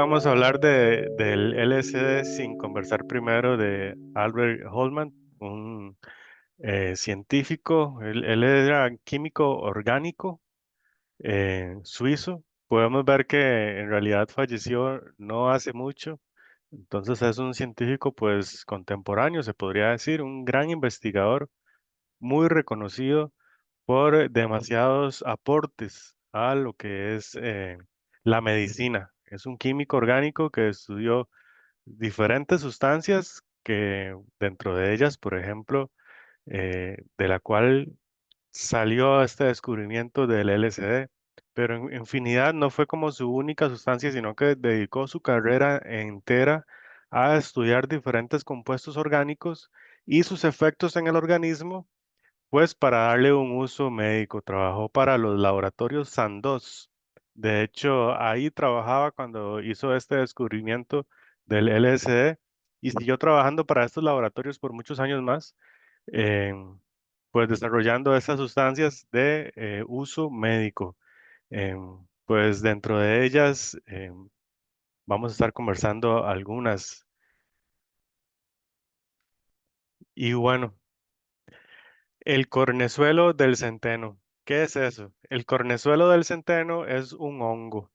vamos a hablar del LSD sin conversar primero de Albert Hoffman, un científico. Él era químico orgánico suizo. Podemos ver que en realidad falleció no hace mucho. Entonces es un científico pues contemporáneo, se podría decir, un gran investigador, muy reconocido por demasiados aportes a lo que es la medicina. Es un químico orgánico que estudió diferentes sustancias que dentro de ellas, por ejemplo, de la cual salió este descubrimiento del LSD, pero en infinidad no fue como su única sustancia, sino que dedicó su carrera entera a estudiar diferentes compuestos orgánicos y sus efectos en el organismo pues para darle un uso médico, trabajó para los laboratorios Sandoz. De hecho, ahí trabajaba cuando hizo este descubrimiento del LSD y siguió trabajando para estos laboratorios por muchos años más, eh, pues desarrollando estas sustancias de uso médico. Pues dentro de ellas vamos a estar conversando algunas. Y bueno, el cornezuelo del centeno. ¿Qué es eso? El cornezuelo del centeno es un hongo.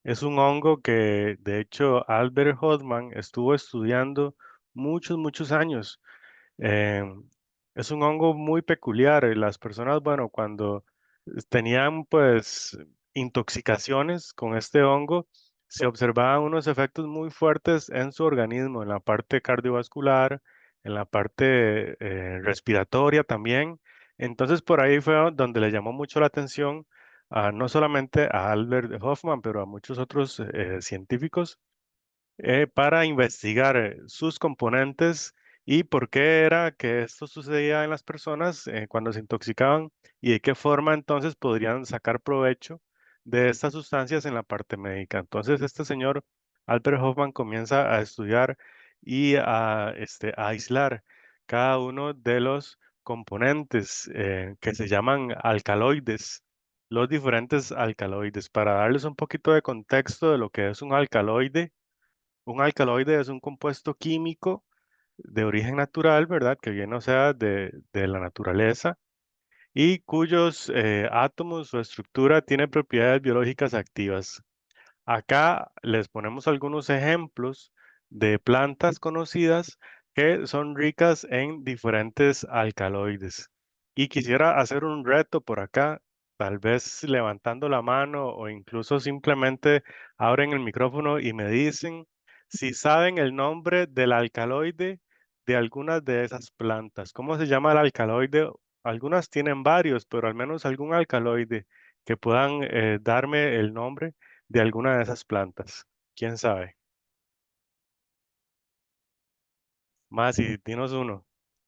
Es un hongo que, de hecho, Albert Hoffman estuvo estudiando muchos años. Eh, es un hongo muy peculiar. Las personas, bueno, cuando tenían pues intoxicaciones con este hongo, se observaban unos efectos muy fuertes en su organismo, en la parte cardiovascular, en la parte respiratoria también. Entonces por ahí fue donde le llamó mucho la atención no solamente a Albert Hoffman, pero a muchos otros científicos para investigar sus componentes y por qué era que esto sucedía en las personas cuando se intoxicaban y de qué forma entonces podrían sacar provecho de estas sustancias en la parte médica. Entonces, este señor Albert Hoffman comienza a estudiar y a aislar cada uno de los componentes que se llaman alcaloides, los diferentes alcaloides. Para darles un poquito de contexto de lo que es un alcaloide es un compuesto químico de origen natural, ¿verdad? Que viene, o sea, de la naturaleza y cuyos átomos o estructura tiene propiedades biológicas activas. Acá les ponemos algunos ejemplos de plantas conocidas que son ricas en diferentes alcaloides. Y quisiera hacer un reto por acá, tal vez levantando la mano o incluso simplemente abren el micrófono y me dicen si saben el nombre del alcaloide de algunas de esas plantas. ¿Cómo se llama el alcaloide? Algunas tienen varios, pero al menos algún alcaloide que puedan darme el nombre de alguna de esas plantas. ¿Quién sabe? Más y dinos uno.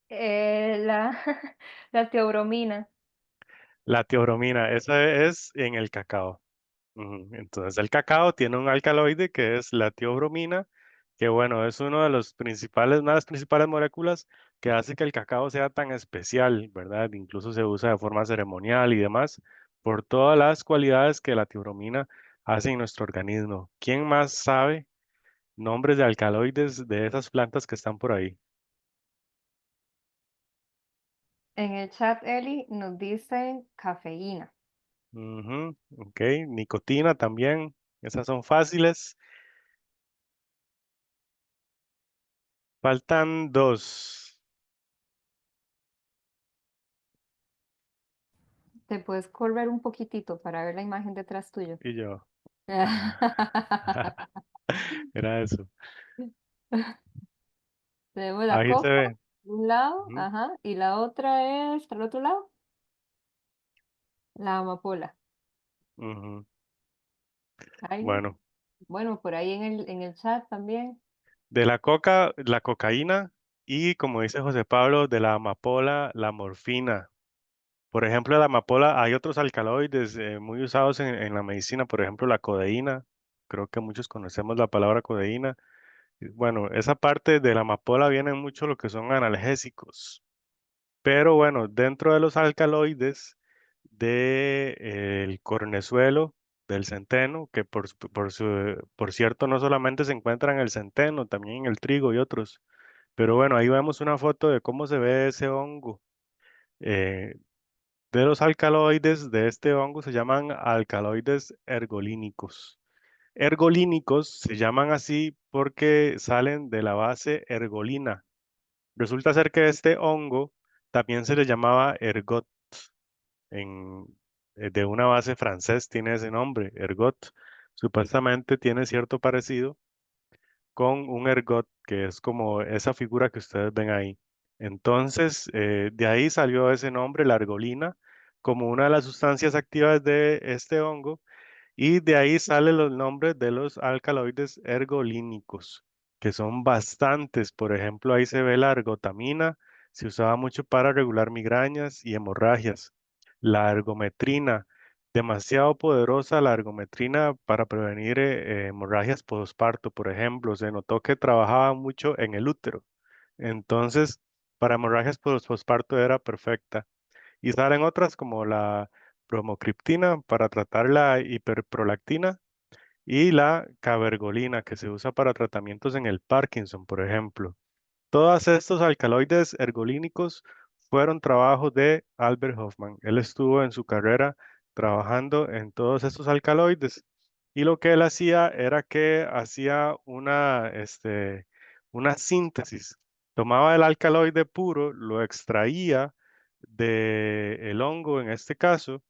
La, la teobromina. La teobromina, esa es en el cacao. Ujú. Entonces, el cacao tiene un alcaloide que es la teobromina, que bueno, es uno de los principales, una de las principales moléculas que hace que el cacao sea tan especial, ¿verdad? Incluso se usa de forma ceremonial y demás, por todas las cualidades que la teobromina hace en nuestro organismo. ¿Quién más sabe nombres de alcaloides de esas plantas que están por ahí? En el chat, Eli, nos dicen cafeína. Ujú, ok, nicotina también, esas son fáciles. Faltan dos. Te puedes correr un poquitito para ver la imagen detrás tuyo. Y yo, era eso. Tenemos la Ahí se coca ve. de un lado, Ujú, ajá, y la otra es, ¿para el otro lado? La amapola. ujú. Ahí, Bueno, bueno, por ahí en el chat también. de la coca, la cocaína y como dice José Pablo, de la amapola, la morfina. Por ejemplo, de la amapola hay otros alcaloides muy usados en la medicina, por ejemplo, la codeína. Creo que muchos conocemos la palabra codeína. Y bueno, esa parte de la amapola viene mucho lo que son analgésicos. Pero bueno, dentro de los alcaloides del cornezuelo, del centeno, que por cierto no solamente se encuentra en el centeno, también en el trigo y otros. Pero bueno, ahí vemos una foto de cómo se ve ese hongo. Eh, de los alcaloides de este hongo se llaman alcaloides ergolínicos. Ergolínicos se llaman así porque salen de la base ergolina. Resulta ser que este hongo también se le llamaba ergot. En, de una base francés tiene ese nombre, ergot. Supuestamente tiene cierto parecido con un ergot, que es como esa figura que ustedes ven ahí. Entonces, de ahí salió ese nombre, la argolina, como una de las sustancias activas de este hongo, y de ahí salen los nombres de los alcaloides ergolínicos, que son bastantes. Por ejemplo, ahí se ve la ergotamina, se usaba mucho para regular migrañas y hemorragias. La ergometrina, demasiado poderosa la ergometrina para prevenir hemorragias postparto, por ejemplo. Se notó que trabajaba mucho en el útero. Entonces, para hemorragias postparto era perfecta. Y salen otras como la bromocriptina para tratar la hiperprolactina y la cabergolina que se usa para tratamientos en el Parkinson, por ejemplo. Todos estos alcaloides ergolínicos fueron trabajos de Albert Hoffman. Él estuvo en su carrera trabajando en todos estos alcaloides y lo que él hacía era que hacía una síntesis. Tomaba el alcaloide puro, lo extraía del hongo en este caso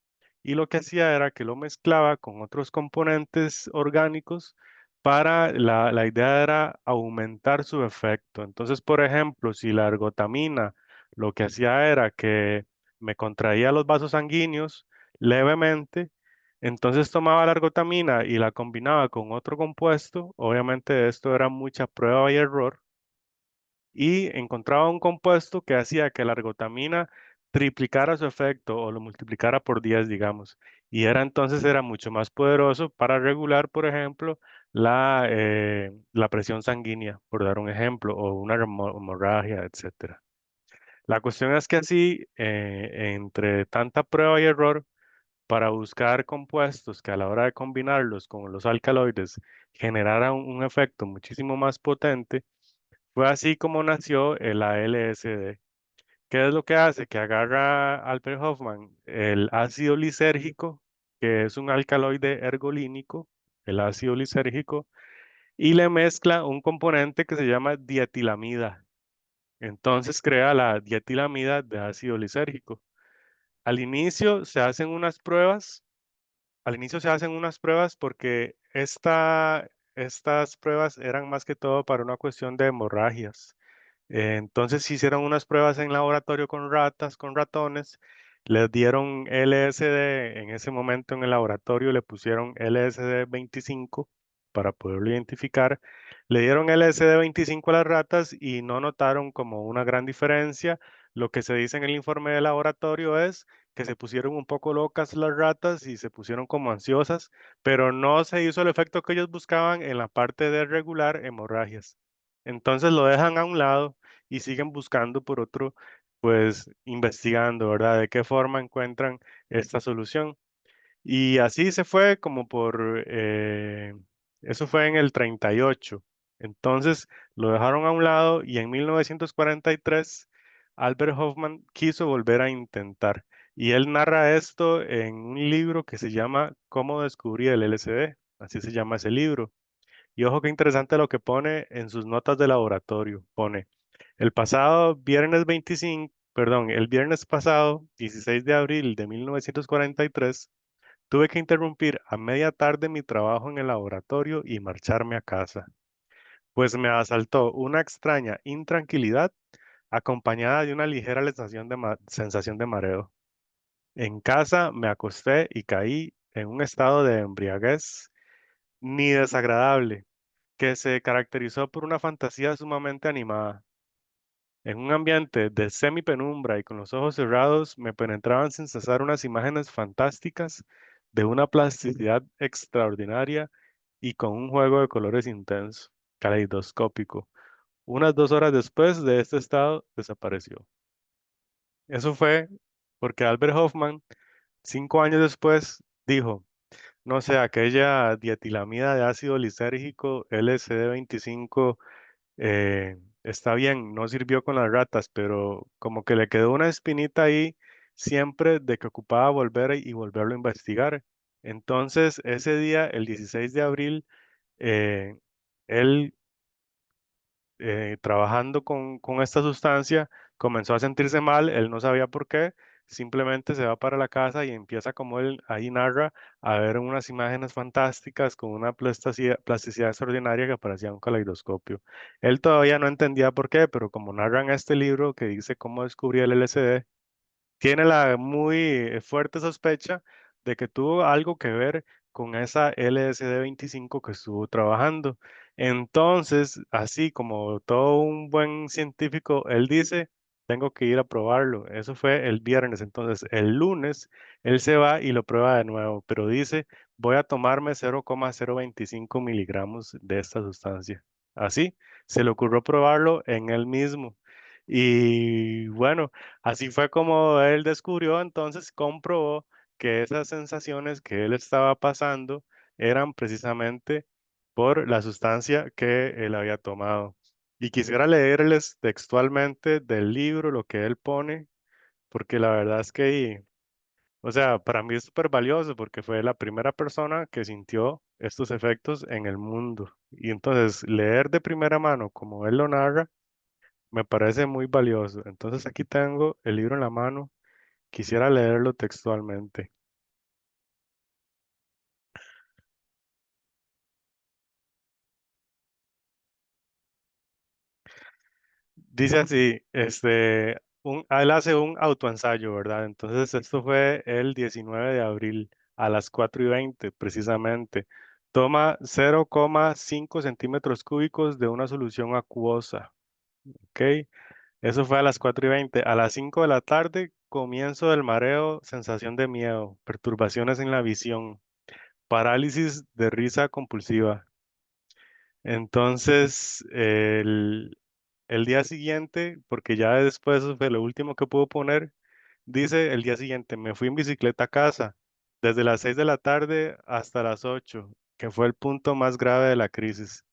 y lo que hacía era que lo mezclaba con otros componentes orgánicos para la idea era aumentar su efecto. Entonces, por ejemplo, si la ergotamina lo que hacía era que me contraía los vasos sanguíneos levemente, entonces tomaba la ergotamina y la combinaba con otro compuesto. Obviamente esto era mucha prueba y error y encontraba un compuesto que hacía que la ergotamina triplicara su efecto o lo multiplicara por 10, digamos. Y era mucho más poderoso para regular, por ejemplo, la presión sanguínea, por dar un ejemplo, o una hemorragia, etcétera. La cuestión es que así, entre tanta prueba y error, para buscar compuestos que a la hora de combinarlos con los alcaloides generaran un efecto muchísimo más potente, fue así como nació el ALSD. ¿Qué es lo que hace? Que agarra Albert Hoffman el ácido lisérgico, que es un alcaloide ergolínico, el ácido lisérgico, y le mezcla un componente que se llama dietilamida. Entonces crea la dietilamida de ácido lisérgico. Al inicio se hacen unas pruebas, al inicio se hacen unas pruebas porque estas pruebas eran más que todo para una cuestión de hemorragias. Entonces se hicieron unas pruebas en laboratorio con ratas, con ratones, les dieron LSD, en ese momento en el laboratorio le pusieron LSD 25 para poderlo identificar, le dieron LSD 25 a las ratas y no notaron como una gran diferencia. Lo que se dice en el informe de laboratorio es que se pusieron un poco locas las ratas y se pusieron como ansiosas, pero no se hizo el efecto que ellos buscaban en la parte de regular hemorragias. Entonces lo dejan a un lado y siguen buscando por otro, pues investigando, ¿verdad? De qué forma encuentran esta solución. Y así se fue como eso fue en el 38. Entonces lo dejaron a un lado y en 1943 Albert Hoffman quiso volver a intentar. Y él narra esto en un libro que se llama Cómo descubrí el LSD. Así se llama ese libro. Y ojo qué interesante lo que pone en sus notas de laboratorio. Pone, el pasado viernes 25, perdón, el viernes pasado, 16 de abril de 1943, tuve que interrumpir a media tarde mi trabajo en el laboratorio y marcharme a casa, pues me asaltó una extraña intranquilidad acompañada de una ligera sensación de mareo. En casa me acosté y caí en un estado de embriaguez ni desagradable que se caracterizó por una fantasía sumamente animada. En un ambiente de semipenumbra y con los ojos cerrados, me penetraban sin cesar unas imágenes fantásticas de una plasticidad extraordinaria y con un juego de colores intenso, caleidoscópico. Unas 2 horas después de este estado, desapareció. Eso fue porque Albert Hoffman, 5 años después, dijo, no sé, aquella dietilamida de ácido lisérgico LSD-25 está bien, no sirvió con las ratas, pero como que le quedó una espinita ahí siempre de que ocupaba volver y volverlo a investigar. Entonces, ese día, el 16 de abril, eh, él trabajando con esta sustancia, comenzó a sentirse mal, él no sabía por qué, simplemente se va para la casa y empieza como él ahí narra a ver unas imágenes fantásticas con una plasticidad extraordinaria que parecía un caleidoscopio. Él todavía no entendía por qué, pero como narra en este libro que dice cómo descubrió el LSD, tiene la muy fuerte sospecha de que tuvo algo que ver con esa LSD-25 que estuvo trabajando. Entonces, así como todo un buen científico, él dice, tengo que ir a probarlo. Eso fue el viernes. Entonces, el lunes, él se va y lo prueba de nuevo, pero dice, voy a tomarme 0,025 miligramos de esta sustancia. Así, se le ocurrió probarlo en él mismo. Y bueno, así fue como él descubrió, entonces comprobó que esas sensaciones que él estaba pasando eran precisamente por la sustancia que él había tomado. Y quisiera leerles textualmente del libro lo que él pone, porque la verdad es que, o sea, para mí es súper valioso porque fue la primera persona que sintió estos efectos en el mundo. Y entonces leer de primera mano como él lo narra, me parece muy valioso. Entonces aquí tengo el libro en la mano. Quisiera leerlo textualmente. Dice así, él hace un autoensayo, ¿verdad? Entonces esto fue el 19 de abril a las 4:20 precisamente. Toma 0,5 centímetros cúbicos de una solución acuosa, ¿ok? Eso fue a las 4:20. A las 5 de la tarde, comienzo del mareo, sensación de miedo, perturbaciones en la visión, parálisis de risa compulsiva. Entonces, el día siguiente, porque ya después eso fue lo último que puedo poner, dice el día siguiente, me fui en bicicleta a casa, desde las 6 de la tarde hasta las 8, que fue el punto más grave de la crisis.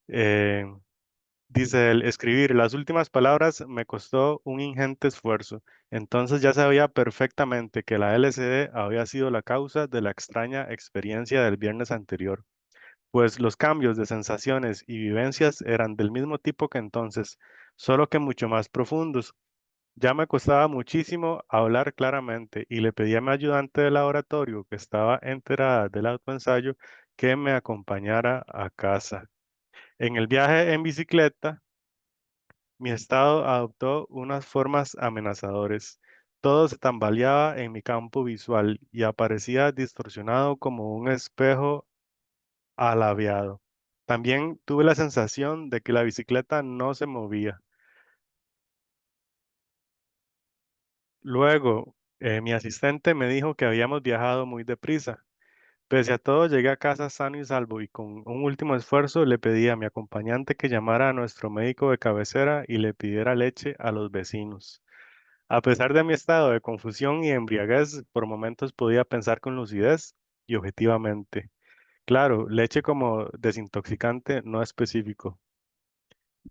Eh, Dice el escribir las últimas palabras me costó un ingente esfuerzo. Entonces ya sabía perfectamente que la LSD había sido la causa de la extraña experiencia del viernes anterior, pues los cambios de sensaciones y vivencias eran del mismo tipo que entonces, solo que mucho más profundos. Ya me costaba muchísimo hablar claramente y le pedí a mi ayudante de laboratorio, que estaba enterada del autoensayo, que me acompañara a casa. En el viaje en bicicleta, mi estado adoptó unas formas amenazadoras. Todo se tambaleaba en mi campo visual y aparecía distorsionado como un espejo alaviado. También tuve la sensación de que la bicicleta no se movía. Luego, mi asistente me dijo que habíamos viajado muy deprisa. Pese a todo, llegué a casa sano y salvo y con un último esfuerzo le pedí a mi acompañante que llamara a nuestro médico de cabecera y le pidiera leche a los vecinos. A pesar de mi estado de confusión y embriaguez, por momentos podía pensar con lucidez y objetivamente. Claro, leche como desintoxicante no específico.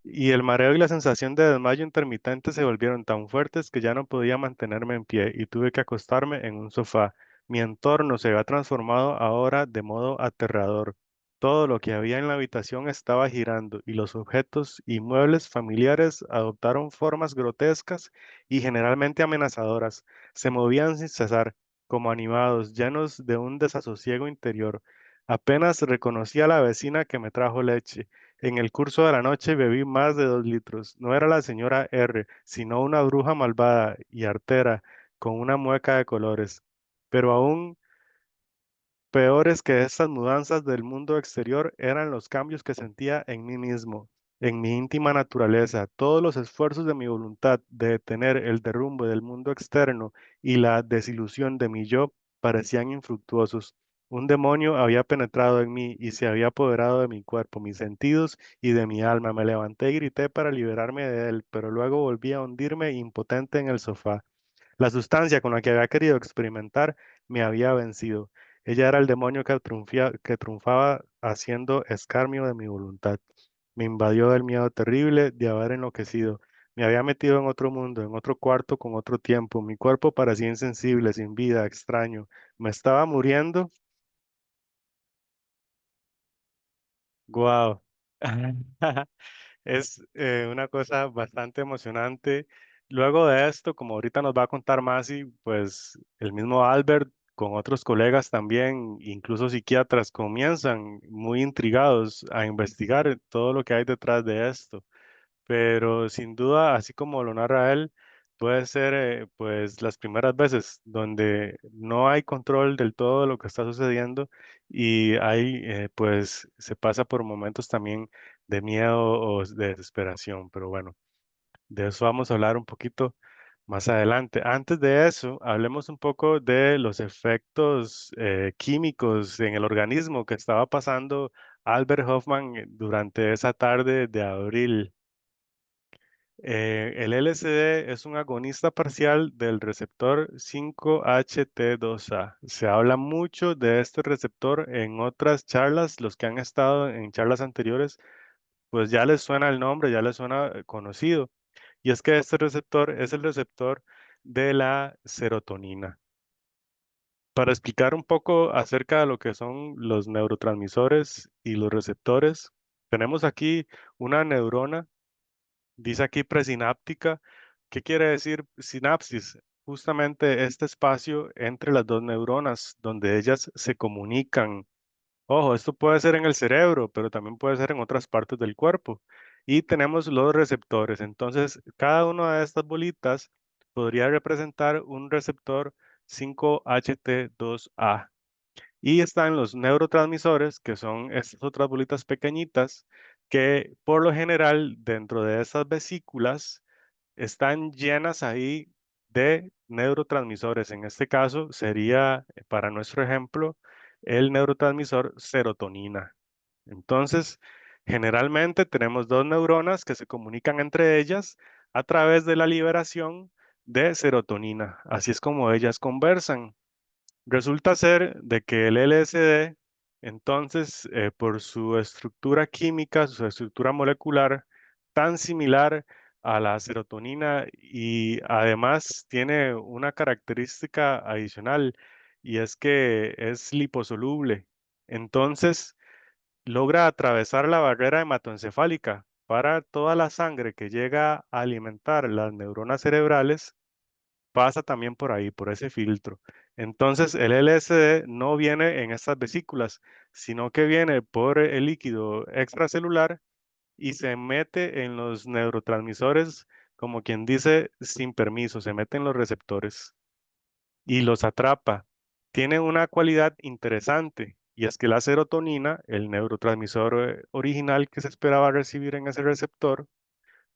Y el mareo y la sensación de desmayo intermitente se volvieron tan fuertes que ya no podía mantenerme en pie y tuve que acostarme en un sofá. Mi entorno se había transformado ahora de modo aterrador. Todo lo que había en la habitación estaba girando y los objetos y muebles familiares adoptaron formas grotescas y generalmente amenazadoras. Se movían sin cesar, como animados, llenos de un desasosiego interior. Apenas reconocí a la vecina que me trajo leche. En el curso de la noche bebí más de 2 litros. No era la señora R, sino una bruja malvada y artera con una mueca de colores. Pero aún peores que estas mudanzas del mundo exterior eran los cambios que sentía en mí mismo, en mi íntima naturaleza. Todos los esfuerzos de mi voluntad de detener el derrumbe del mundo externo y la desilusión de mi yo parecían infructuosos. Un demonio había penetrado en mí y se había apoderado de mi cuerpo, mis sentidos y de mi alma. Me levanté y grité para liberarme de él, pero luego volví a hundirme impotente en el sofá. La sustancia con la que había querido experimentar me había vencido. Ella era el demonio que triunfaba haciendo escarnio de mi voluntad. Me invadió el miedo terrible de haber enloquecido. Me había metido en otro mundo, en otro cuarto con otro tiempo. Mi cuerpo parecía insensible, sin vida, extraño. Me estaba muriendo. Guau. Es una cosa bastante emocionante. Luego de esto, como ahorita nos va a contar Masi, pues el mismo Albert con otros colegas también, incluso psiquiatras, comienzan muy intrigados a investigar todo lo que hay detrás de esto. Pero sin duda, así como lo narra él, puede ser pues las primeras veces donde no hay control del todo de lo que está sucediendo y hay pues se pasa por momentos también de miedo o de desesperación. Pero bueno, de eso vamos a hablar un poquito más adelante. Antes de eso, hablemos un poco de los efectos químicos en el organismo que estaba pasando Albert Hoffman durante esa tarde de abril. El LSD es un agonista parcial del receptor 5-HT2A. Se habla mucho de este receptor en otras charlas. Los que han estado en charlas anteriores, pues ya les suena el nombre, ya les suena conocido. Y es que este receptor es el receptor de la serotonina. Para explicar un poco acerca de lo que son los neurotransmisores y los receptores, tenemos aquí una neurona. Dice aquí presináptica. ¿Qué quiere decir sinapsis? Justamente este espacio entre las dos neuronas donde ellas se comunican. Ojo, esto puede ser en el cerebro, pero también puede ser en otras partes del cuerpo. Y tenemos los receptores. Entonces, cada una de estas bolitas podría representar un receptor 5-HT2A. Y están los neurotransmisores, que son estas otras bolitas pequeñitas, que por lo general dentro de esas vesículas están llenas ahí de neurotransmisores. En este caso sería, para nuestro ejemplo, el neurotransmisor serotonina. Entonces, generalmente tenemos dos neuronas que se comunican entre ellas a través de la liberación de serotonina. Así es como ellas conversan. Resulta ser de que el LSD, entonces, por su estructura química, su estructura molecular, tan similar a la serotonina y además tiene una característica adicional y es que es liposoluble. Entonces, logra atravesar la barrera hematoencefálica para toda la sangre que llega a alimentar las neuronas cerebrales pasa también por ahí, por ese filtro. Entonces, el LSD no viene en estas vesículas, sino que viene por el líquido extracelular y se mete en los neurotransmisores, como quien dice, sin permiso, se mete en los receptores y los atrapa. Tiene una cualidad interesante. Y es que la serotonina, el neurotransmisor original que se esperaba recibir en ese receptor,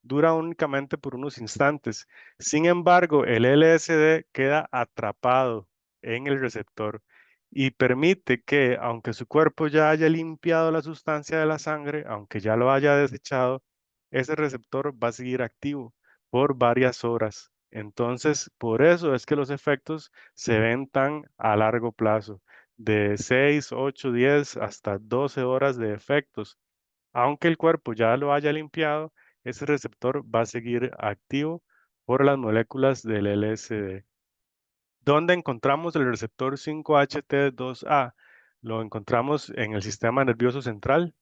dura únicamente por unos instantes. Sin embargo, el LSD queda atrapado en el receptor y permite que, aunque su cuerpo ya haya limpiado la sustancia de la sangre, aunque ya lo haya desechado, ese receptor va a seguir activo por varias horas. Entonces, por eso es que los efectos se ven tan a largo plazo, de 6, 8, 10 hasta 12 horas de efectos. Aunque el cuerpo ya lo haya limpiado, ese receptor va a seguir activo por las moléculas del LSD. ¿Dónde encontramos el receptor 5-HT2A? Lo encontramos en el sistema nervioso central.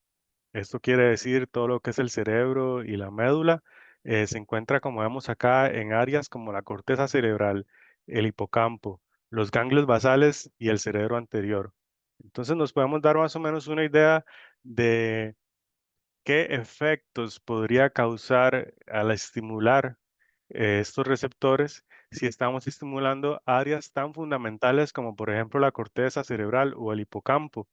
Esto quiere decir todo lo que es el cerebro y la médula. Se encuentra, como vemos acá, en áreas como la corteza cerebral, el hipocampo, los ganglios basales y el cerebro anterior. Entonces nos podemos dar más o menos una idea de ¿qué efectos podría causar al estimular estos receptores si estamos estimulando áreas tan fundamentales como por ejemplo la corteza cerebral o el hipocampo?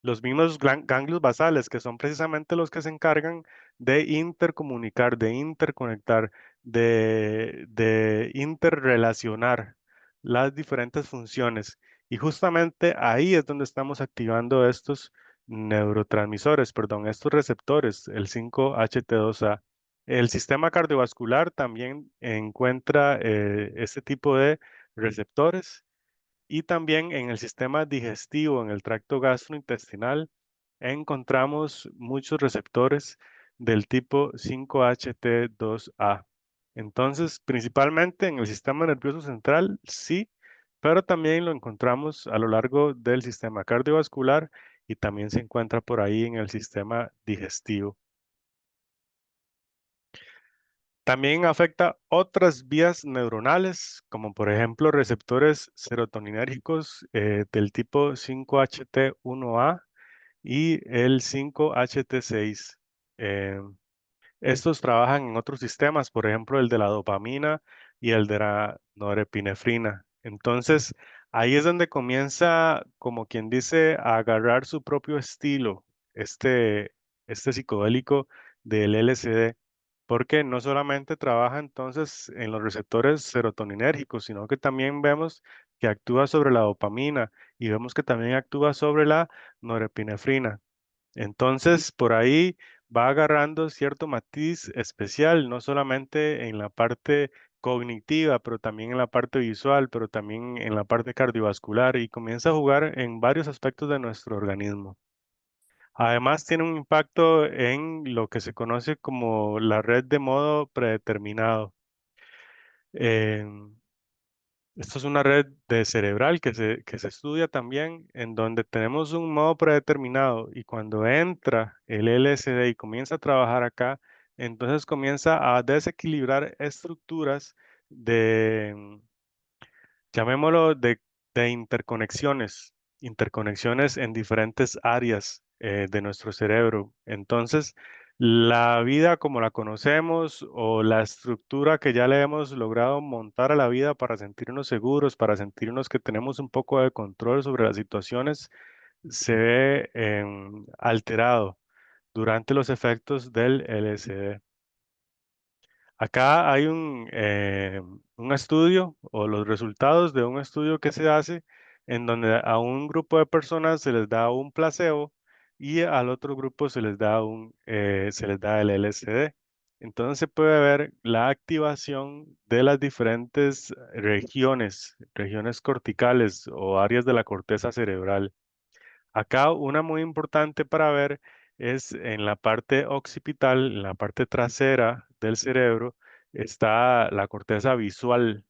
Los mismos ganglios basales, que son precisamente los que se encargan de intercomunicar, de interconectar, de interrelacionar las diferentes funciones. Y justamente ahí es donde estamos activando estos neurotransmisores, perdón, estos receptores, el 5-HT2A. El sistema cardiovascular también encuentra este tipo de receptores Y también en el sistema digestivo, en el tracto gastrointestinal, encontramos muchos receptores del tipo 5HT2A. Entonces, principalmente en el sistema nervioso central, sí, pero también lo encontramos a lo largo del sistema cardiovascular y también se encuentra por ahí en el sistema digestivo. También afecta otras vías neuronales, como por ejemplo receptores serotoninérgicos del tipo 5HT1A y el 5HT6. Eh, Estos trabajan en otros sistemas, por ejemplo, el de la dopamina y el de la norepinefrina. Entonces, ahí es donde comienza, como quien dice, a agarrar su propio estilo, este, este psicodélico del LSD, porque no solamente trabaja entonces en los receptores serotoninérgicos, sino que también vemos que actúa sobre la dopamina y vemos que también actúa sobre la norepinefrina. Entonces, por ahí va agarrando cierto matiz especial, no solamente en la parte cognitiva, pero también en la parte visual, pero también en la parte cardiovascular y comienza a jugar en varios aspectos de nuestro organismo. Además, tiene un impacto en lo que se conoce como la red de modo predeterminado. Esto es una red de cerebral que se estudia también, en donde tenemos un modo predeterminado y cuando entra el LSD y comienza a trabajar acá, entonces comienza a desequilibrar estructuras de, llamémoslo, de interconexiones, interconexiones en diferentes áreas de nuestro cerebro. Entonces, la vida como la conocemos o la estructura que ya le hemos logrado montar a la vida para sentirnos seguros, para sentirnos que tenemos un poco de control sobre las situaciones, se ve alterado durante los efectos del LSD. Acá hay un estudio o los resultados de un estudio que se hace en donde a un grupo de personas se les da un placebo y al otro grupo se les da el LSD. Entonces se puede ver la activación de las diferentes regiones corticales o áreas de la corteza cerebral. Acá una muy importante para ver es en la parte occipital, en la parte trasera del cerebro, está la corteza visual.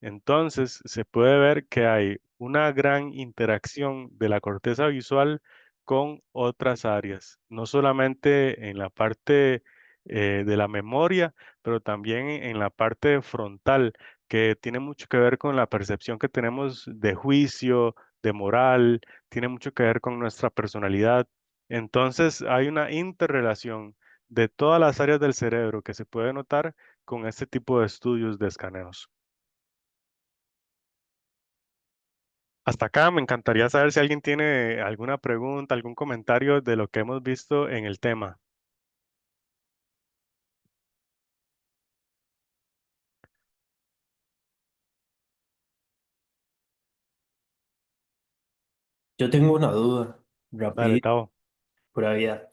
Entonces, se puede ver que hay una gran interacción de la corteza visual con otras áreas, no solamente en la parte de la memoria, pero también en la parte frontal, que tiene mucho que ver con la percepción que tenemos de juicio, de moral, tiene mucho que ver con nuestra personalidad. Entonces, hay una interrelación de todas las áreas del cerebro que se puede notar con este tipo de estudios de escaneos. Hasta acá me encantaría saber si alguien tiene alguna pregunta, algún comentario de lo que hemos visto en el tema. Yo tengo una duda, Dale, rapidito, Tavo. pura vida.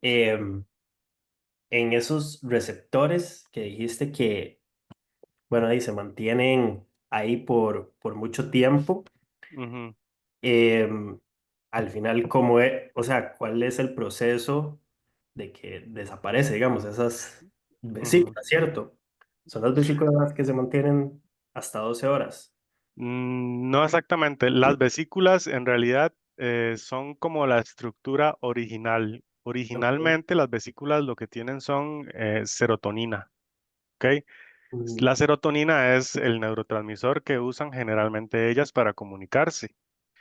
Em, en esos receptores que dijiste que, bueno, ahí se mantienen ahí por mucho tiempo, Ujú, em, al final, ¿cómo es? O sea, ¿cuál es el proceso de que desaparece, digamos, esas ujú. vesículas, ¿cierto? Son las vesículas que se mantienen hasta 12 horas. No exactamente. Las vesículas en realidad son como la estructura original. Ok. Originalmente las vesículas lo que tienen son serotonina. ¿Ok? Mm, La serotonina es el neurotransmisor que usan generalmente ellas para comunicarse.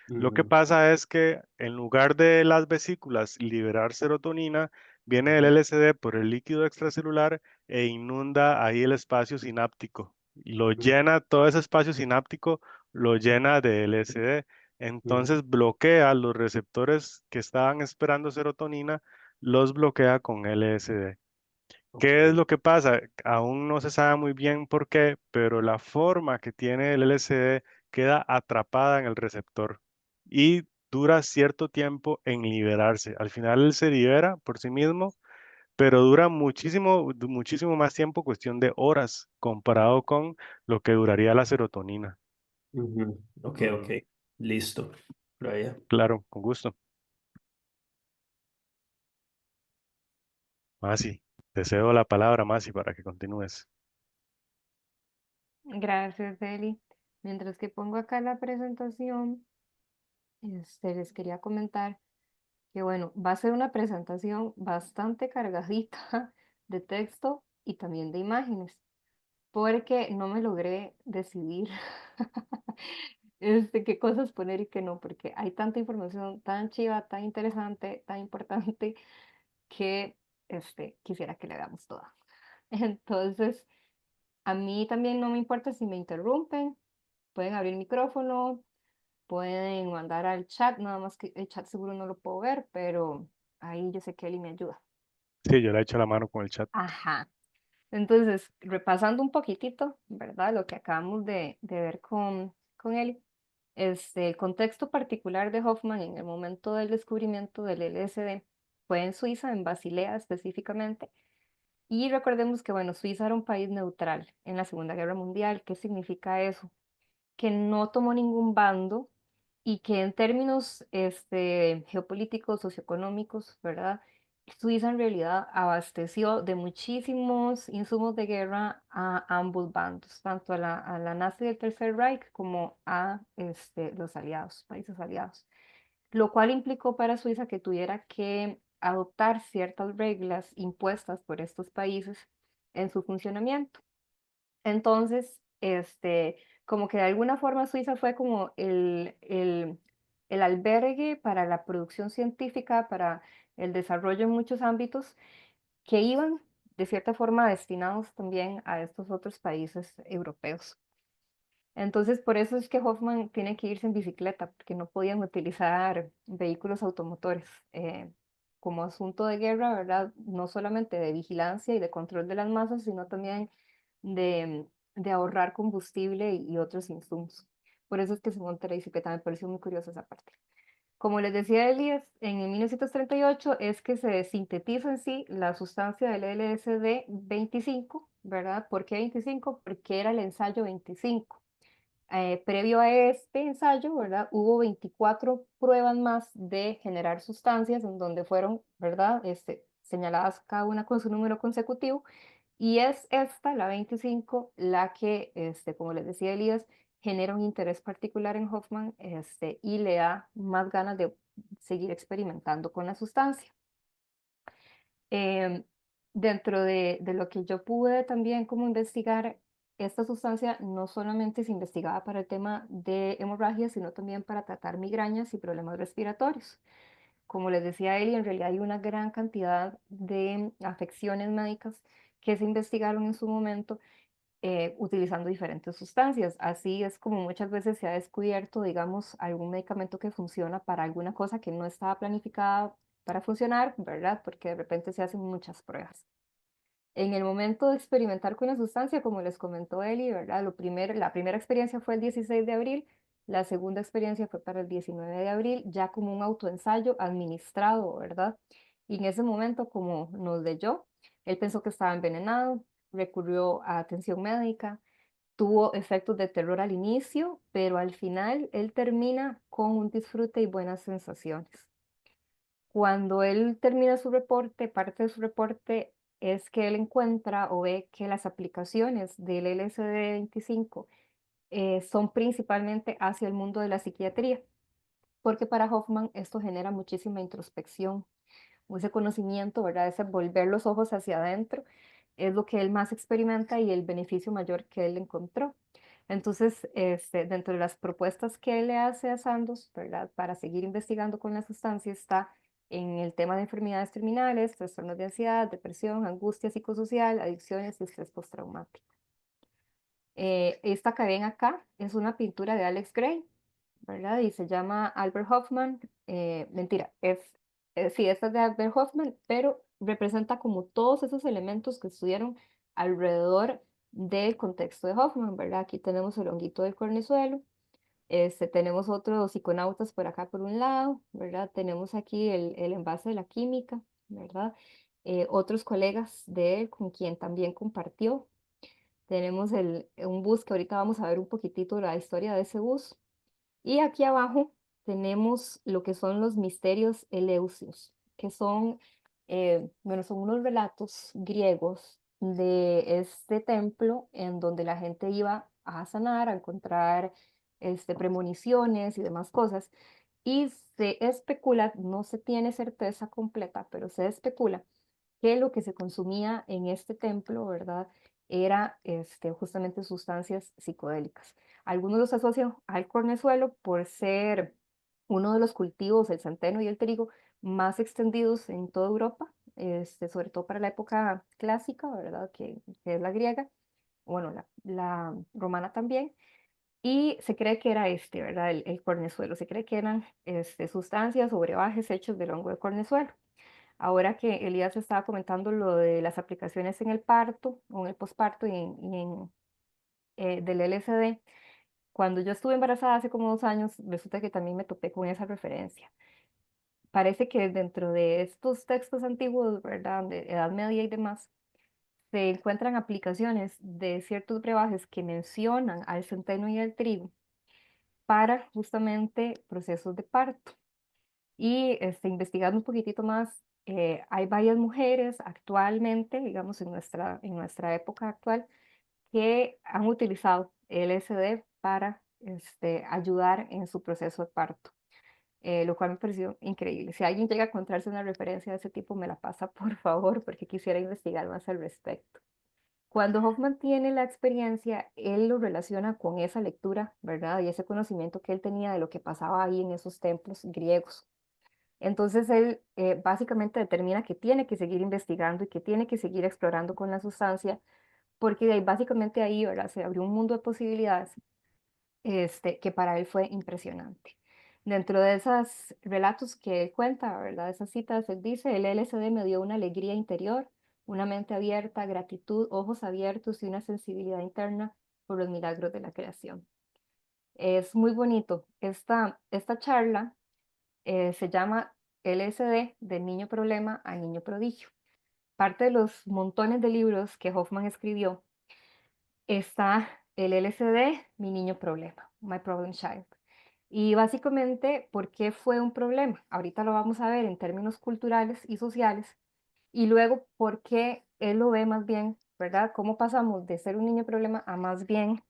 Lo que mm, pasa es que en lugar de las vesículas liberar serotonina, viene el ujú, LSD por el líquido extracelular e inunda ahí el espacio sináptico. Lo mm, llena, todo ese espacio sináptico lo llena de LSD. mm, Entonces bloquea los receptores que estaban esperando serotonina, los bloquea con LSD. ¿Qué es ok. lo que pasa? Aún no se sabe muy bien por qué, pero la forma que tiene el LSD queda atrapada en el receptor y dura cierto tiempo en liberarse. Al final él se libera por sí mismo, pero dura muchísimo más tiempo, cuestión de horas, comparado con lo que duraría la serotonina. Ujú. Ok, ok. Ujú. Listo. Raya. Claro, con gusto. Masi, te cedo la palabra, Masi, para que continúes. Gracias, Eli. Mientras que pongo acá la presentación, les quería comentar que, bueno, va a ser una presentación bastante cargadita de texto y también de imágenes, porque no me logré decidir qué cosas poner y qué no, porque hay tanta información tan chiva, tan interesante, tan importante, que quisiera que le hagamos toda. Entonces, a mí también no me importa si me interrumpen, pueden abrir el micrófono, pueden mandar al chat, nada más que el chat seguro no lo puedo ver, pero ahí yo sé que Eli me ayuda. Sí, yo le he hecho la mano con el chat. Ajá. Entonces, repasando un poquitito, ¿verdad? Lo que acabamos de ver con Eli, el contexto particular de Hoffman en el momento del descubrimiento del LSD fue en Suiza, en Basilea específicamente. Y recordemos que, bueno, Suiza era un país neutral en la Segunda Guerra Mundial. ¿Qué significa eso? Que no tomó ningún bando y que en términos geopolíticos, socioeconómicos, ¿verdad? Suiza en realidad abasteció de muchísimos insumos de guerra a ambos bandos, tanto a la nazi del Tercer Reich como a los aliados, países aliados, lo cual implicó para Suiza que tuviera que adoptar ciertas reglas impuestas por estos países en su funcionamiento. Entonces, como que de alguna forma Suiza fue como el albergue para la producción científica, para el desarrollo en muchos ámbitos que iban de cierta forma destinados también a estos otros países europeos. Entonces, por eso es que Hoffman tiene que irse en bicicleta, porque no podían utilizar vehículos automotores como asunto de guerra, ¿verdad? No solamente de vigilancia y de control de las masas, sino también de, de ahorrar combustible y otros insumos. Por eso es que se monta la bicicleta, me pareció muy curiosa esa parte. Como les decía Elías, en el 1938 es que se sintetiza en sí la sustancia del LSD 25, ¿verdad? ¿Por qué 25? Porque era el ensayo 25. Previo a este ensayo, ¿verdad? Hubo 24 pruebas más de generar sustancias en donde fueron, ¿verdad? Señaladas cada una con su número consecutivo. Y es esta, la 25, la que, como les decía Elías, genera un interés particular en Hoffman, y le da más ganas de seguir experimentando con la sustancia. Em, Dentro de lo que yo pude también como investigar, esta sustancia no solamente se investigaba para el tema de hemorragia, sino también para tratar migrañas y problemas respiratorios. Como les decía Eli, en realidad hay una gran cantidad de afecciones médicas que se investigaron en su momento utilizando diferentes sustancias. Así es como muchas veces se ha descubierto, digamos, algún medicamento que funciona para alguna cosa que no estaba planificada para funcionar, ¿verdad? Porque de repente se hacen muchas pruebas. En el momento de experimentar con la sustancia, como les comentó Eli, ¿verdad? La primera experiencia fue el 16 de abril, la segunda experiencia fue para el 19 de abril, ya como un autoensayo administrado, ¿verdad? Y en ese momento, como nos leyó, él pensó que estaba envenenado, recurrió a atención médica, tuvo efectos de terror al inicio, pero al final él termina con un disfrute y buenas sensaciones. Cuando él termina su reporte, parte de su reporte es que él encuentra o ve que las aplicaciones del LSD-25 son principalmente hacia el mundo de la psiquiatría, porque para Hoffman esto genera muchísima introspección, ese conocimiento, ¿verdad? Ese volver los ojos hacia adentro es lo que él más experimenta y el beneficio mayor que él encontró. Entonces, dentro de las propuestas que él le hace a Sandoz, ¿verdad? Para seguir investigando con la sustancia está en el tema de enfermedades terminales, trastornos de ansiedad, depresión, angustia psicosocial, adicciones y estrés postraumático. Esta que ven acá es una pintura de Alex Gray, ¿verdad? Y se llama Albert Hoffman. Mentira, sí, esta es de Albert Hoffman, pero representa como todos esos elementos que estuvieron alrededor del contexto de Hoffman, ¿verdad? Aquí tenemos el honguito del cornezuelo, tenemos otros psiconautas por acá por un lado, ¿verdad? Tenemos aquí el envase de la química, ¿verdad? Otros colegas de él con quien también compartió. Tenemos un bus que ahorita vamos a ver un poquitito la historia de ese bus. Y aquí abajo tenemos lo que son los misterios eleusios, que son, bueno, son unos relatos griegos de este templo en donde la gente iba a sanar, a encontrar premoniciones y demás cosas. Y se especula, no se tiene certeza completa, pero se especula que lo que se consumía en este templo, ¿verdad? Era justamente sustancias psicodélicas. Algunos los asocian al cornezuelo por ser uno de los cultivos, el centeno y el trigo, más extendidos en toda Europa, sobre todo para la época clásica, ¿verdad? Que es la griega, bueno, la romana también. Y se cree que era ¿verdad? El cornezuelo. Se cree que eran sustancias o brebajes hechos del hongo de cornezuelo. Ahora que Elías estaba comentando lo de las aplicaciones en el parto o en el posparto del LSD, cuando yo estuve embarazada hace como 2 años, resulta que también me topé con esa referencia. Parece que dentro de estos textos antiguos, ¿verdad? De Edad Media y demás, se encuentran aplicaciones de ciertos brebajes que mencionan al centeno y al trigo para justamente procesos de parto. Y investigando un poquitito más, hay varias mujeres actualmente, digamos, en nuestra época actual, que han utilizado LSD para ayudar en su proceso de parto, lo cual me pareció increíble. Si alguien llega a encontrarse una referencia de ese tipo, me la pasa, por favor, porque quisiera investigar más al respecto. Cuando Hoffman tiene la experiencia, él lo relaciona con esa lectura, ¿verdad? Y ese conocimiento que él tenía de lo que pasaba ahí en esos templos griegos. Entonces él básicamente determina que tiene que seguir investigando y que tiene que seguir explorando con la sustancia, porque básicamente ahí, ¿verdad? Se abrió un mundo de posibilidades que para él fue impresionante. Dentro de esos relatos que él cuenta, ¿verdad? Esas citas, él dice, el LSD me dio una alegría interior, una mente abierta, gratitud, ojos abiertos y una sensibilidad interna por los milagros de la creación. Es muy bonito. Esta charla se llama LSD, del niño problema al niño prodigio. Parte de los montones de libros que Hoffman escribió está el LSD, mi niño problema, My Problem Child. Y básicamente, ¿por qué fue un problema? Ahorita lo vamos a ver en términos culturales y sociales. Y luego, ¿por qué él lo ve más bien, ¿verdad? ¿Cómo pasamos de ser un niño problema a más bien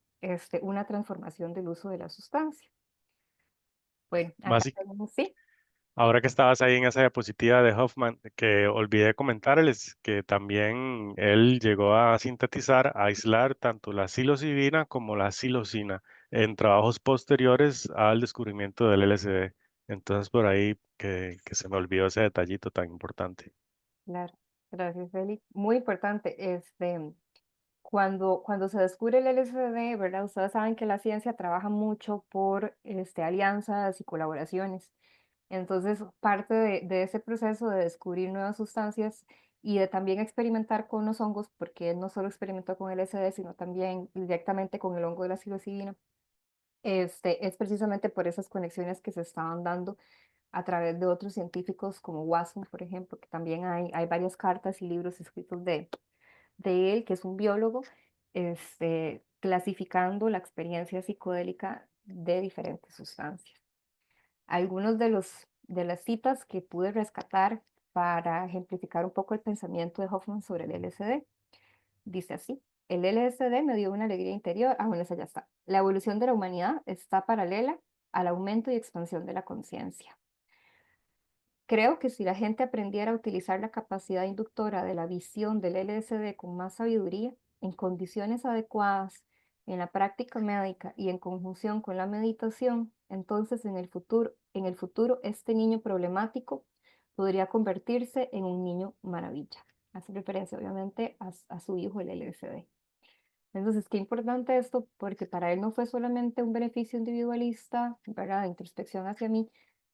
una transformación del uso de la sustancia? Bueno, acá Básic- tenemos, sí, Ahora que estabas ahí en esa diapositiva de Hoffman, que olvidé comentarles que también él llegó a sintetizar, a aislar tanto la psilocibina como la psilocina en trabajos posteriores al descubrimiento del LSD. Entonces, por ahí que se me olvidó ese detallito tan importante. claro. Gracias, Feli. Muy importante. Cuando se descubre el LSD, ¿verdad? Ustedes saben que la ciencia trabaja mucho por alianzas y colaboraciones. Entonces, parte de ese proceso de descubrir nuevas sustancias y de también experimentar con los hongos, porque él no solo experimentó con LSD, sino también directamente con el hongo de la psilocibina, es precisamente por esas conexiones que se estaban dando a través de otros científicos como Watson, por ejemplo, que también hay varias cartas y libros escritos de él, que es un biólogo, clasificando la experiencia psicodélica de diferentes sustancias. Algunos de las citas que pude rescatar para ejemplificar un poco el pensamiento de Hoffman sobre el LSD. Dice así, el LSD me dio una alegría interior. Ah, bueno, esa ya está. La evolución de la humanidad está paralela al aumento y expansión de la conciencia. Creo que si la gente aprendiera a utilizar la capacidad inductora de la visión del LSD con más sabiduría, en condiciones adecuadas, en la práctica médica y en conjunción con la meditación, entonces en el futuro este niño problemático podría convertirse en un niño maravilla. Hace referencia obviamente a su hijo el LSD. Entonces, qué importante esto, porque para él no fue solamente un beneficio individualista, ¿verdad? De introspección hacia mí,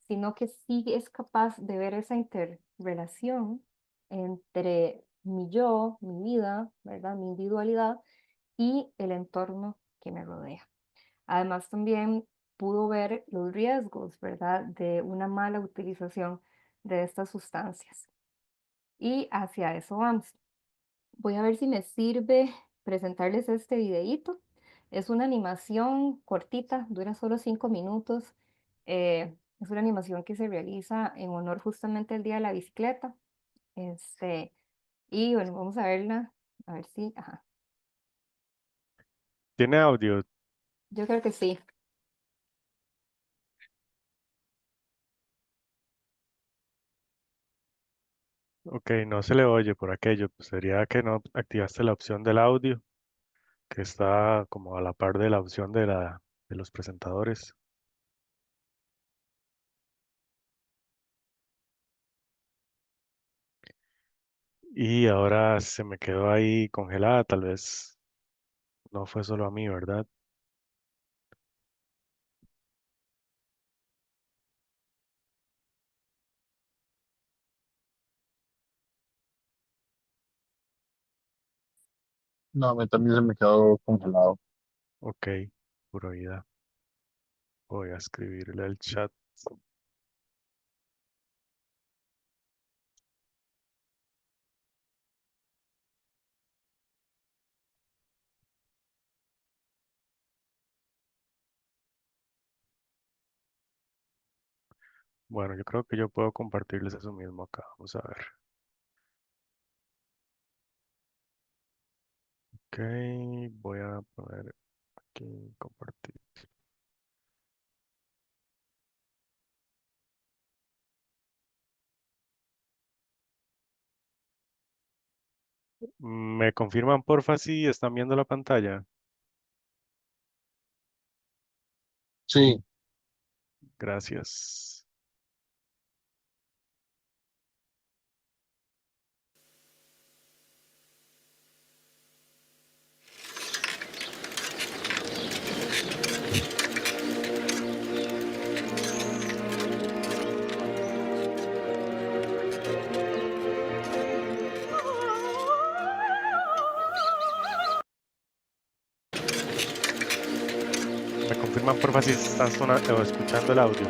sino que sí es capaz de ver esa interrelación entre mi yo, mi vida, ¿verdad? Mi individualidad y el entorno que me rodea. Además, también pudo ver los riesgos, ¿verdad? De una mala utilización de estas sustancias. Y hacia eso vamos. Voy a ver si me sirve. presentarles este videíto. Es una animación cortita, dura solo 5 minutos. Es una animación que se realiza en honor justamente al Día de la Bicicleta. Este, y bueno, vamos a verla, a ver si, ajá, ¿Tiene audio? yo creo que sí. Ok, no se le oye por aquello. Pues sería que no activaste la opción del audio, que está como a la par de la opción de los presentadores. Y ahora se me quedó ahí congelada, tal vez no fue solo a mí, ¿verdad? No, a mí también se me quedó congelado. Ok, pura vida. Voy a escribirle al chat. Bueno, yo creo que yo puedo compartirles eso mismo acá. Vamos a ver. Ok, voy a poner aquí compartir. ¿Me confirman porfa si están viendo la pantalla? Sí, Gracias. ¿Me confirman porfa si están o escuchando el audio?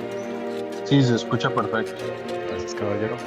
sí, se escucha perfecto. Gracias, caballero.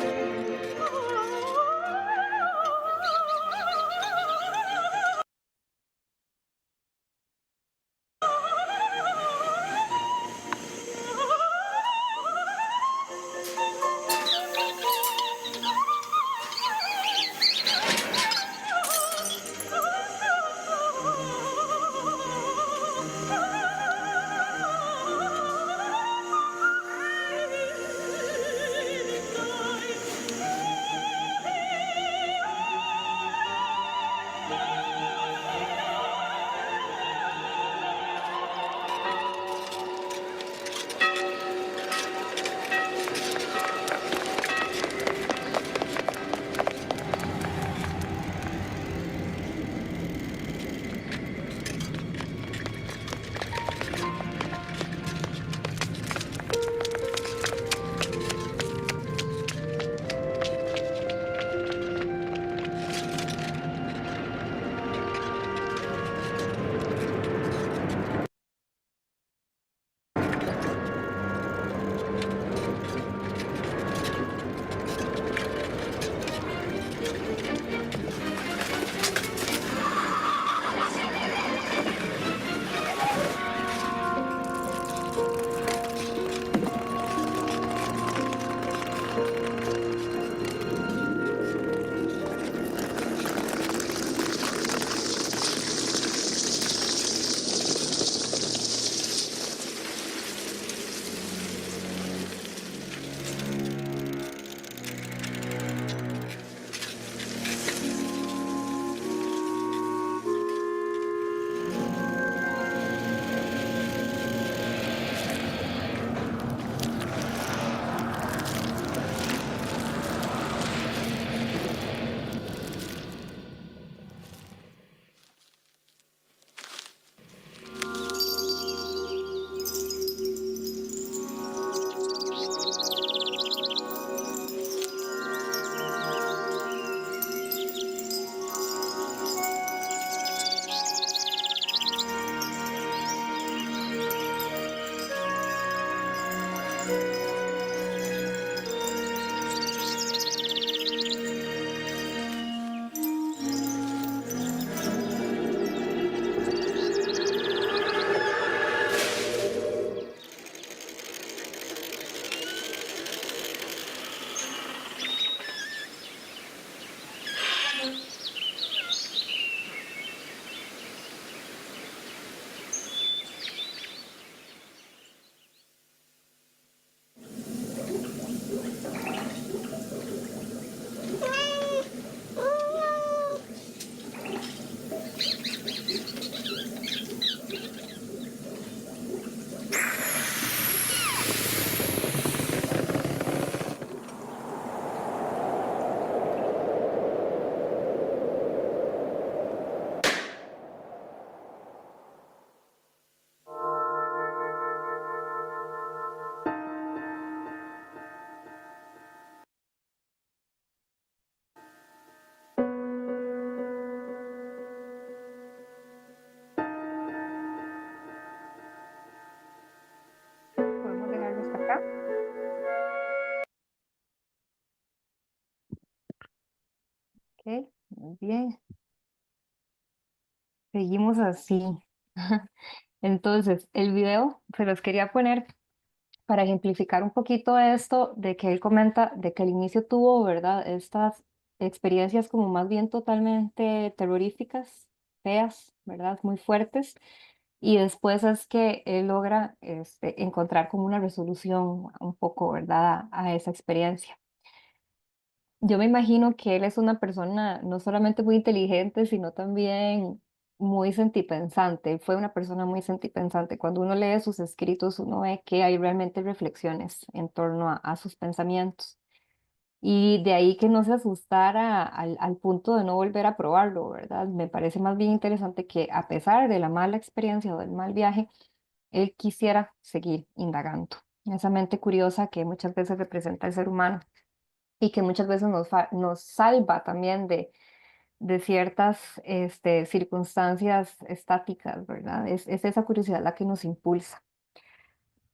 acá. Ok, muy bien. Seguimos así. Entonces, el video se los quería poner para ejemplificar un poquito esto de que él comenta de que al inicio tuvo, ¿verdad? Estas experiencias como más bien totalmente terroríficas, feas, ¿verdad? Muy fuertes. Y después es que él logra encontrar como una resolución un poco, ¿verdad? A esa experiencia. Yo me imagino que él es una persona no solamente muy inteligente, sino también muy sentipensante. Fue una persona muy sentipensante. Cuando uno lee sus escritos, uno ve que hay realmente reflexiones en torno a sus pensamientos. Y de ahí que no se asustara al punto de no volver a probarlo, ¿verdad? Me parece más bien interesante que a pesar de la mala experiencia o del mal viaje, él quisiera seguir indagando. Esa mente curiosa que muchas veces representa el ser humano y que muchas veces nos salva también de ciertas circunstancias estáticas, ¿verdad? Es esa curiosidad la que nos impulsa.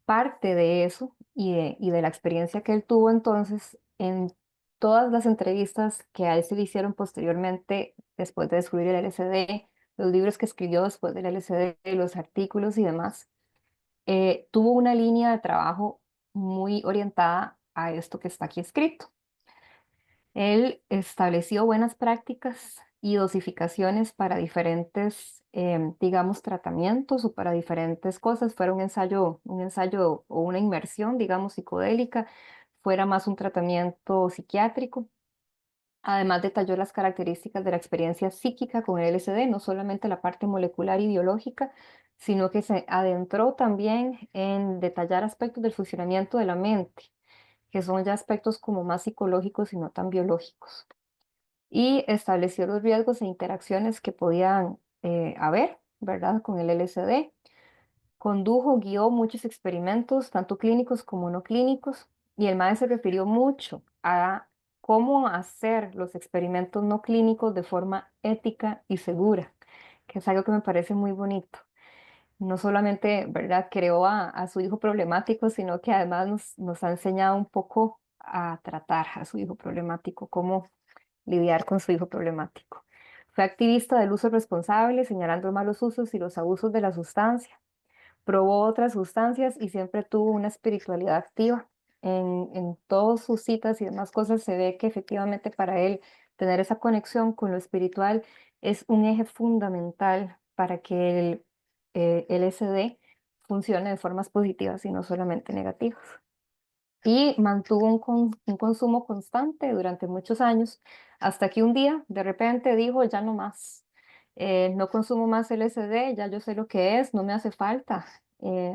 Parte de eso y de la experiencia que él tuvo entonces en todas las entrevistas que a él se le hicieron posteriormente después de descubrir el LSD, los libros que escribió después del LSD, los artículos y demás, tuvo una línea de trabajo muy orientada a esto que está aquí escrito. Él estableció buenas prácticas y dosificaciones para diferentes, digamos, tratamientos o para diferentes cosas. Fuera un ensayo o una inmersión, digamos, psicodélica, fuera más un tratamiento psiquiátrico. Además, detalló las características de la experiencia psíquica con el LSD, no solamente la parte molecular y biológica, sino que se adentró también en detallar aspectos del funcionamiento de la mente, que son ya aspectos como más psicológicos y no tan biológicos. Y estableció los riesgos e interacciones que podían haber, ¿verdad? Con el LSD. Condujo, guió muchos experimentos, tanto clínicos como no clínicos, y el maestro se refirió mucho a cómo hacer los experimentos no clínicos de forma ética y segura, que es algo que me parece muy bonito. No solamente, ¿verdad?, creó a su hijo problemático, sino que además nos ha enseñado un poco a tratar a su hijo problemático, cómo lidiar con su hijo problemático. Fue activista del uso responsable, señalando los malos usos y los abusos de la sustancia. Probó otras sustancias y siempre tuvo una espiritualidad activa. En todas sus citas y demás cosas se ve que efectivamente para él tener esa conexión con lo espiritual es un eje fundamental para que el LSD funcione de formas positivas y no solamente negativas. Y mantuvo un consumo constante durante muchos años, hasta que un día de repente dijo, ya no más, no consumo más LSD, ya yo sé lo que es, no me hace falta.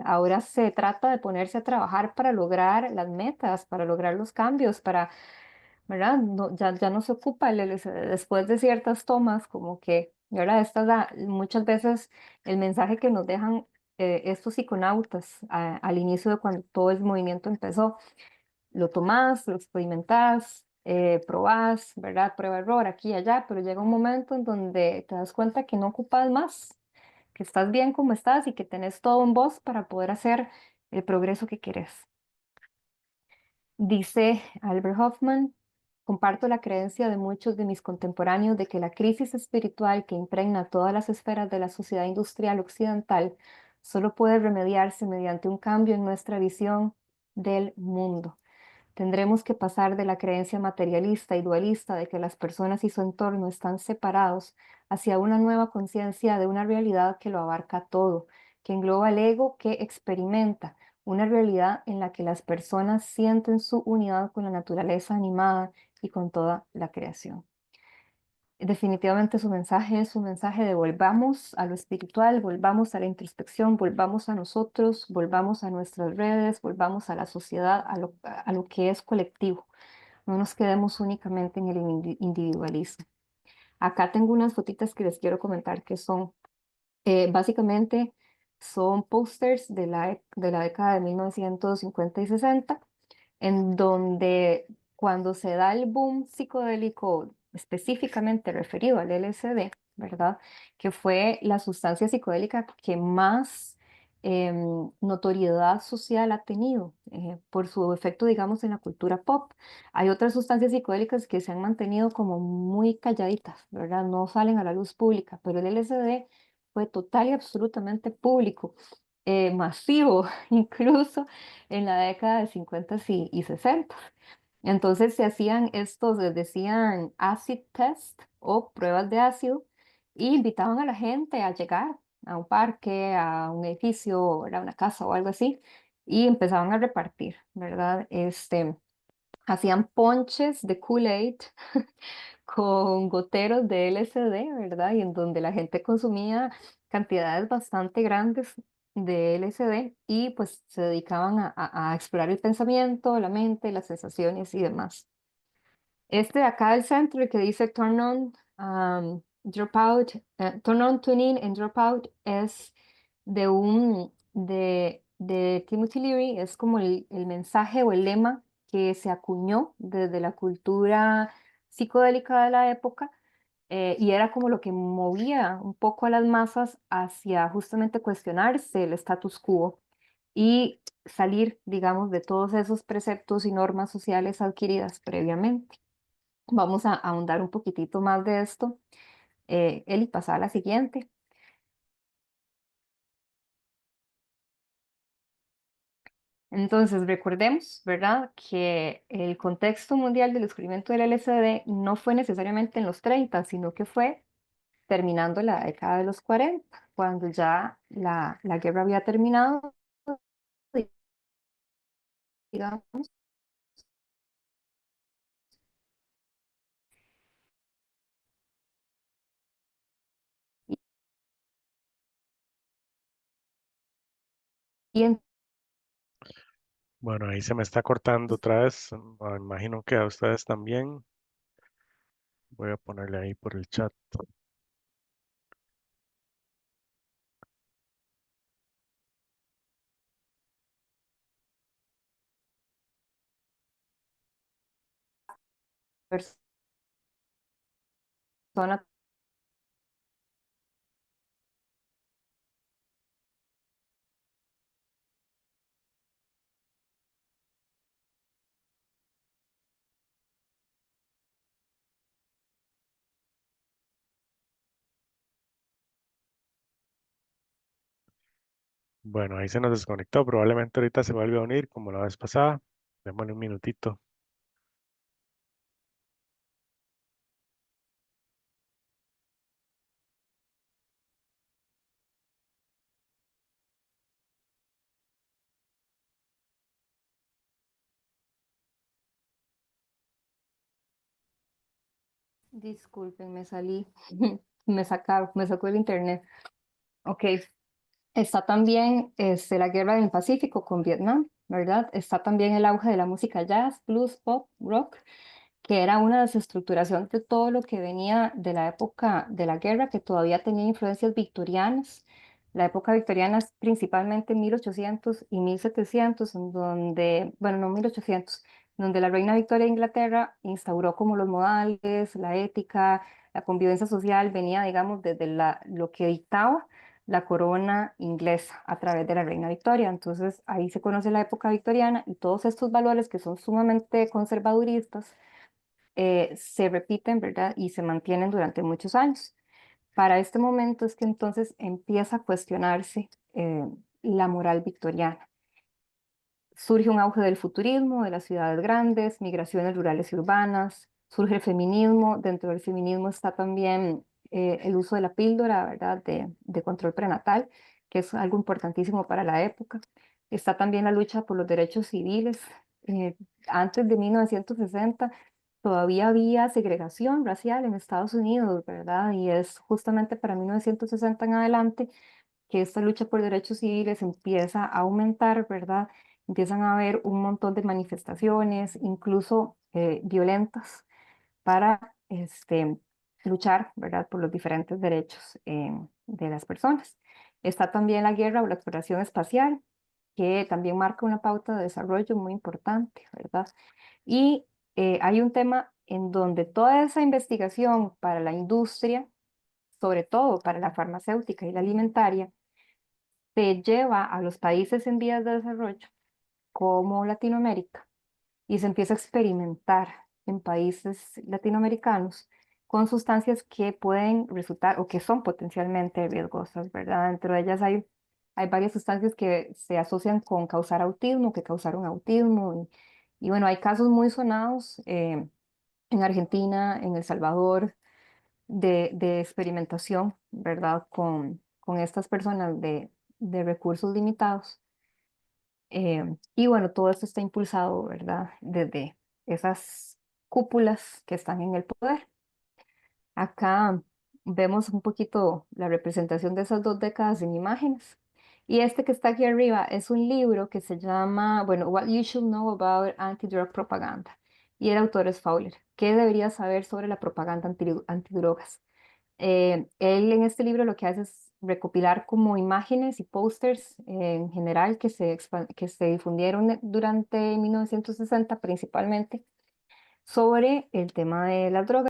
Ahora se trata de ponerse a trabajar para lograr las metas, para lograr los cambios, para, ¿verdad? No, ya no se ocupa el LSD después de ciertas tomas, como que, ¿verdad? Esta es muchas veces el mensaje que nos dejan estos psiconautas al inicio de cuando todo el movimiento empezó. Lo tomás, lo experimentás, probás, ¿verdad? Prueba error aquí y allá, pero llega un momento en donde te das cuenta que no ocupas más, que estás bien como estás y que tenés todo en vos para poder hacer el progreso que querés. Dice Albert Hoffman, comparto la creencia de muchos de mis contemporáneos de que la crisis espiritual que impregna todas las esferas de la sociedad industrial occidental solo puede remediarse mediante un cambio en nuestra visión del mundo. Tendremos que pasar de la creencia materialista y dualista de que las personas y su entorno están separados hacia una nueva conciencia de una realidad que lo abarca todo, que engloba el ego que experimenta, una realidad en la que las personas sienten su unidad con la naturaleza animada y con toda la creación. Definitivamente su mensaje es un mensaje de volvamos a lo espiritual, volvamos a la introspección, volvamos a nosotros, volvamos a nuestras redes, volvamos a la sociedad, a lo que es colectivo. No nos quedemos únicamente en el individualismo. Acá tengo unas fotitas que les quiero comentar que son, básicamente, son pósters de la década de 1950 y 60 en donde cuando se da el boom psicodélico específicamente referido al LSD, ¿verdad? Que fue la sustancia psicodélica que más notoriedad social ha tenido por su efecto, digamos, en la cultura pop. Hay otras sustancias psicodélicas que se han mantenido como muy calladitas, ¿verdad? No salen a la luz pública, pero el LSD fue total y absolutamente público, masivo, incluso en la década de 50 y 60. Entonces se hacían estos, les decían acid test o pruebas de ácido, y invitaban a la gente a llegar a un parque, a un edificio, a una casa o algo así, y empezaban a repartir, ¿verdad? Hacían ponches de Kool-Aid con goteros de LSD, ¿verdad? Y en donde la gente consumía cantidades bastante grandes de LSD y pues se dedicaban a explorar el pensamiento, la mente, las sensaciones y demás. Este de acá del centro, el que dice turn on, drop out, turn on, tune in and drop out, es de Timothy Leary, es como el mensaje o el lema que se acuñó desde la cultura psicodélica de la época, y era como lo que movía un poco a las masas hacia justamente cuestionarse el status quo y salir, digamos, de todos esos preceptos y normas sociales adquiridas previamente. Vamos a ahondar un poquitito más de esto. Eli, pasa a la siguiente. Entonces, recordemos, ¿verdad?, que el contexto mundial del descubrimiento del LSD no fue necesariamente en los 30, sino que fue terminando la década de los 40, cuando ya la guerra había terminado, digamos, y Bueno, ahí se me está cortando otra vez. Imagino que a ustedes también. Voy a ponerle ahí por el chat. persona. Bueno, ahí se nos desconectó. Probablemente ahorita se vuelve a unir como la vez pasada. Démosle un minutito. Disculpen, me salí, me sacó el internet. Ok, está también la guerra del Pacífico con Vietnam, ¿verdad? Está también el auge de la música jazz, blues, pop, rock, que era una desestructuración de todo lo que venía de la época de la guerra, que todavía tenía influencias victorianas. La época victoriana es principalmente 1800 y 1700, en donde, bueno, no 1800, donde la reina Victoria de Inglaterra instauró como los modales, la ética, la convivencia social, venía, digamos, desde lo que dictaba la corona inglesa a través de la reina Victoria. Entonces ahí se conoce la época victoriana y todos estos valores que son sumamente conservaduristas se repiten, ¿verdad? Y se mantienen durante muchos años. Para este momento es que entonces empieza a cuestionarse la moral victoriana. Surge un auge del futurismo, de las ciudades grandes, migraciones rurales y urbanas, surge el feminismo. Dentro del feminismo está también el uso de la píldora, ¿verdad?, de control prenatal, que es algo importantísimo para la época. Está también la lucha por los derechos civiles. Eh, Antes de 1960 todavía había segregación racial en Estados Unidos, ¿verdad? Y es justamente para 1960 en adelante que esta lucha por derechos civiles empieza a aumentar, ¿verdad? Empiezan a haber un montón de manifestaciones, incluso violentas, para luchar, ¿verdad?, por los diferentes derechos de las personas. Está también la guerra o la exploración espacial, que también marca una pauta de desarrollo muy importante, ¿verdad? Y hay un tema en donde toda esa investigación para la industria, sobre todo para la farmacéutica y la alimentaria, se lleva a los países en vías de desarrollo, como Latinoamérica, y se empieza a experimentar en países latinoamericanos con sustancias que pueden resultar o que son potencialmente riesgosas, ¿verdad? Dentro de ellas hay varias sustancias que se asocian con causar autismo, que causaron autismo, y bueno, hay casos muy sonados en Argentina, en El Salvador, de experimentación, ¿verdad? Con estas personas de recursos limitados. Y bueno, todo esto está impulsado, ¿verdad? Desde esas cúpulas que están en el poder. Acá vemos un poquito la representación de esas 2 décadas en imágenes. Y este que está aquí arriba es un libro que se llama, bueno, What You Should Know About Anti-Drug Propaganda. Y el autor es Fowler. ¿Qué deberías saber sobre la propaganda antidrogas? Él en este libro lo que hace es recopilar como imágenes y pósters en general que se difundieron durante 1960 principalmente sobre el tema de las drogas.